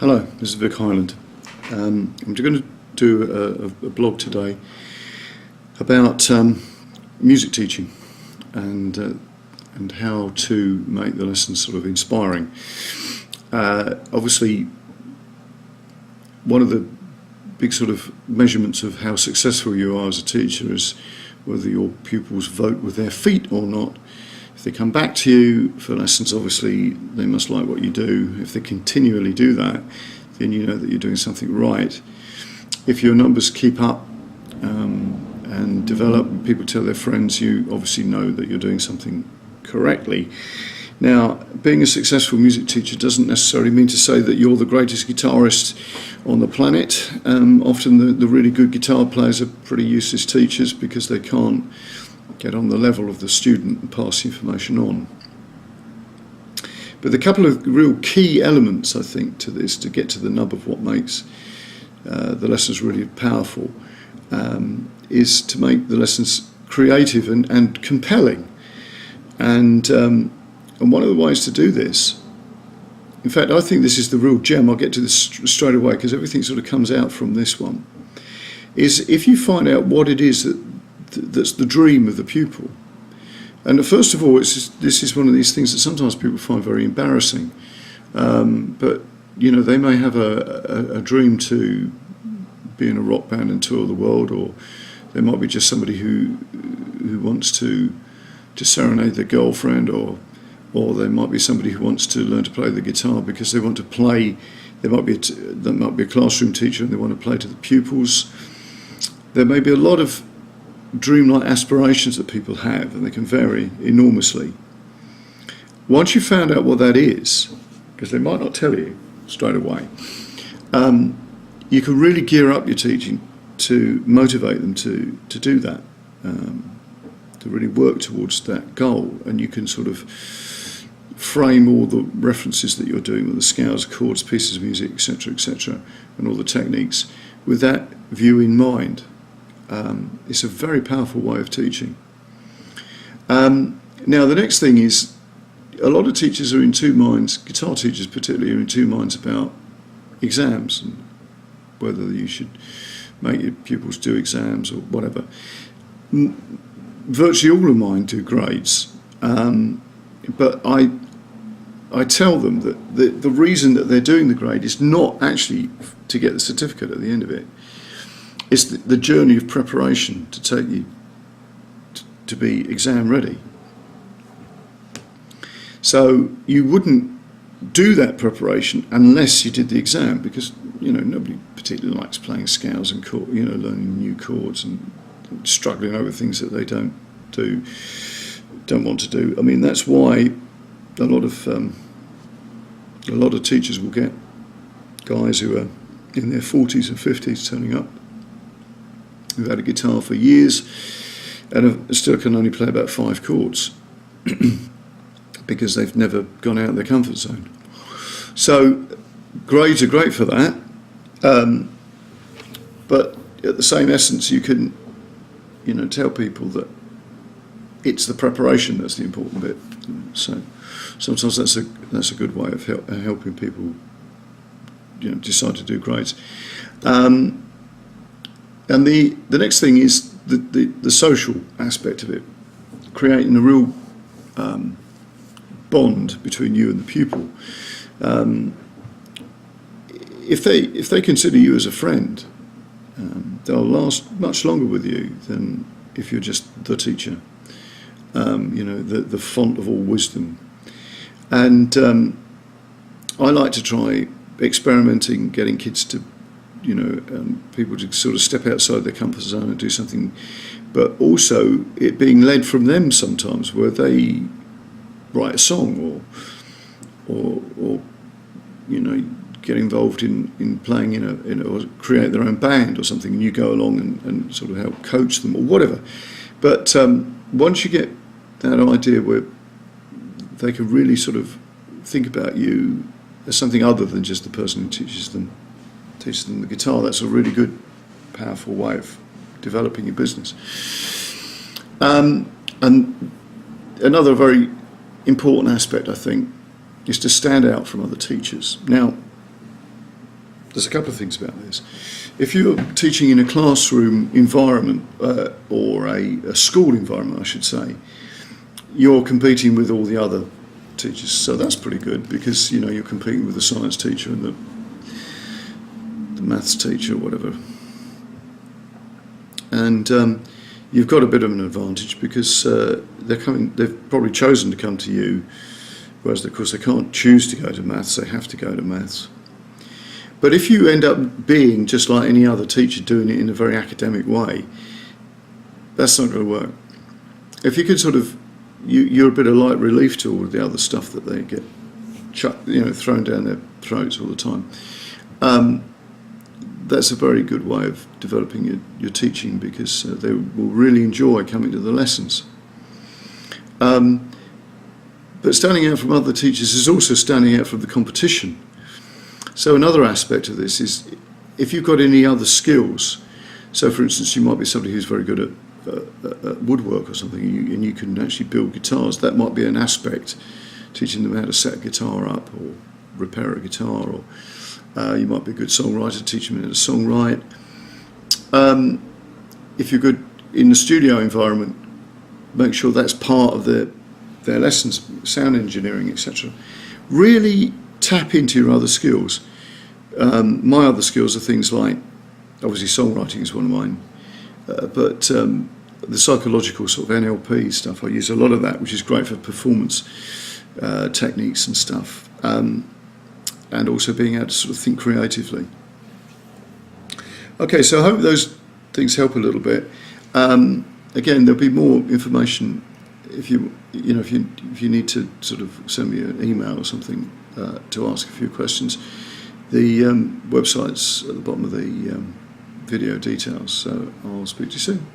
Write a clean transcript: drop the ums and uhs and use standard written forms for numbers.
Hello, this is Vic Highland. I'm going to do a blog today about music teaching and how to make the lessons sort of inspiring. Obviously, one of the big sort of measurements of how successful you are as a teacher is whether your pupils vote with their feet or not. If they come back to you for lessons, obviously they must like what you do. If they continually do that, then you know that you're doing something right. If your numbers keep up and develop, people tell their friends, you obviously know that you're doing something correctly. Now, being a successful music teacher doesn't necessarily mean to say that you're the greatest guitarist on the planet. Often the really good guitar players are pretty useless teachers because they can't get on the level of the student and pass information on. But the couple of real key elements, I think, to this, to get to the nub of what makes the lessons really powerful, is to make the lessons creative and compelling. And one of the ways to do this, in fact, I think this is the real gem. I'll get to this straight away because everything sort of comes out from this one, is if you find out what it is that's the dream of the pupil. And first of all, this is one of these things that sometimes people find very embarrassing. But you know, they may have a dream to be in a rock band and tour the world, or they might be just somebody who wants to serenade their girlfriend, or they might be somebody who wants to learn to play the guitar because they want to play. There might be a classroom teacher and they want to play to the pupils. There may be a lot of dreamlike aspirations that people have, and they can vary enormously. Once you've found out what that is, because they might not tell you straight away, you can really gear up your teaching to motivate them to do that, to really work towards that goal. And you can sort of frame all the references that you're doing with the scales, chords, pieces of music, etc., and all the techniques with that view in mind. It's a very powerful way of teaching. Now, the next thing is, a lot of teachers are in two minds, guitar teachers particularly, are in two minds about exams and whether you should make your pupils do exams or whatever. Virtually all of mine do grades, but I tell them that the reason that they're doing the grade is not actually to get the certificate at the end of it. It's the journey of preparation to take you to be exam ready. So you wouldn't do that preparation unless you did the exam, because you know nobody particularly likes playing scales and learning new chords and struggling over things that they don't want to do. I mean, that's why a lot of teachers will get guys who are in their 40s and 50s turning up, who've had a guitar for years and still can only play about 5 chords because they've never gone out of their comfort zone. So grades are great for that, but at the same essence you can tell people that it's the preparation that's the important bit. So sometimes that's a good way of helping people decide to do grades. And the next thing is the social aspect of it, creating a real bond between you and the pupil. If they consider you as a friend, they'll last much longer with you than if you're just the teacher, the font of all wisdom. And I like to try experimenting, getting kids to people to sort of step outside their comfort zone and do something, but also it being led from them sometimes, where they write a song or get involved in playing or create their own band or something, and you go along and sort of help coach them or whatever. But once you get that idea where they can really sort of think about you as something other than just the person who teaches them the guitar, that's a really good, powerful way of developing your business. And another very important aspect, I think, is to stand out from other teachers. Now, there's a couple of things about this. If you're teaching in a classroom environment, or a school environment, I should say, you're competing with all the other teachers. So that's pretty good, because you're competing with the science teacher and the maths teacher or whatever. And you've got a bit of an advantage, because they've probably chosen to come to you, whereas of course they can't choose to go to maths, they have to go to maths. But if you end up being just like any other teacher, doing it in a very academic way, that's not going to work. If you could you're a bit of light relief to all of the other stuff that they get thrown down their throats all the time. That's a very good way of developing your teaching, because they will really enjoy coming to the lessons. But standing out from other teachers is also standing out from the competition. So another aspect of this is, if you've got any other skills, so for instance you might be somebody who's very good at woodwork or something, and you can actually build guitars, that might be an aspect, teaching them how to set a guitar up or repair a guitar, or you might be a good songwriter, teaching them how to songwrite. If you're good in the studio environment, make sure that's part of their lessons, sound engineering, etc. Really tap into your other skills. My other skills are things like, obviously songwriting is one of mine, but the psychological sort of NLP stuff, I use a lot of that, which is great for performance techniques and stuff, and also being able to sort of think creatively. Okay, so I hope those things help a little bit. Again, there'll be more information if you need to sort of send me an email or something to ask a few questions. The website's at the bottom of the video details, so I'll speak to you soon.